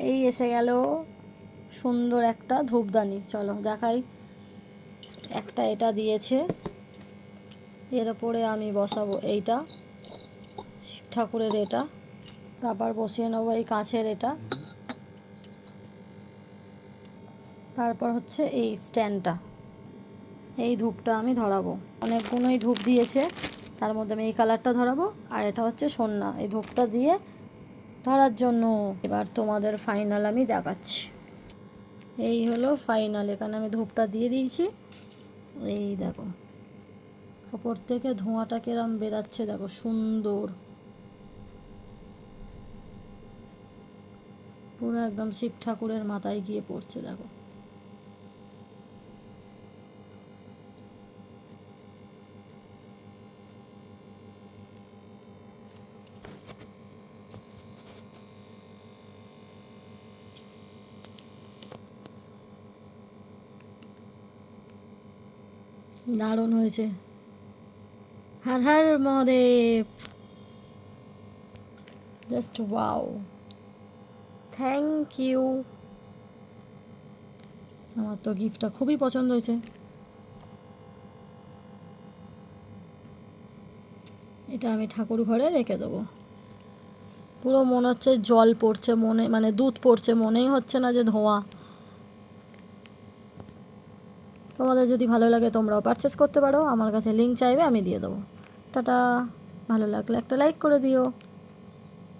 এই এসে গেল সুন্দর একটা ধূপদানি। চলো দেখাই। একটা এটা দিয়েছে, এর ওপরে আমি বসাবো এইটা শিব ঠাকুরের এটা, তারপর বসিয়ে নেবো এই কাঁচের এটা, তারপর হচ্ছে এই স্ট্যান্ডটা। এই ধূপটা আমি ধরাবো, অনেকগুলোই ধূপ দিয়েছে, তার মধ্যে আমি এই কালারটা ধরাবো, আর এটা হচ্ছে সন্না। এই ধূপটা দিয়ে ধরার জন্য এবার তোমাদের ফাইনাল আমি দেখাচ্ছি। এই হলো ফাইনাল। এখানে আমি ধূপটা দিয়ে দিয়েছি। এই দেখো ওপর থেকে ধোঁয়াটা কিরম বেরাচ্ছে, দেখো সুন্দর, পুরো একদম শিব ঠাকুরের মাথায় গিয়ে পড়ছে। দেখো দারুণ হয়েছে। Har Har Mahadev, just wow, thank you. আমার তো গিফটটা খুবই পছন্দ হয়েছে। এটা আমি ঠাকুর ঘরে রেখে দেবো। পুরো মনে হচ্ছে জল পড়ছে, মনে মানে দুধ পড়ছে, মনেই হচ্ছে না যে ধোঁয়া। তোমাদের যদি ভালো লাগে তোমরাও পারচেস করতে পারো, আমার কাছে লিঙ্ক চাইবে আমি দিয়ে দেবো। টাটা। ভালো লাগলে একটা লাইক করে দিও।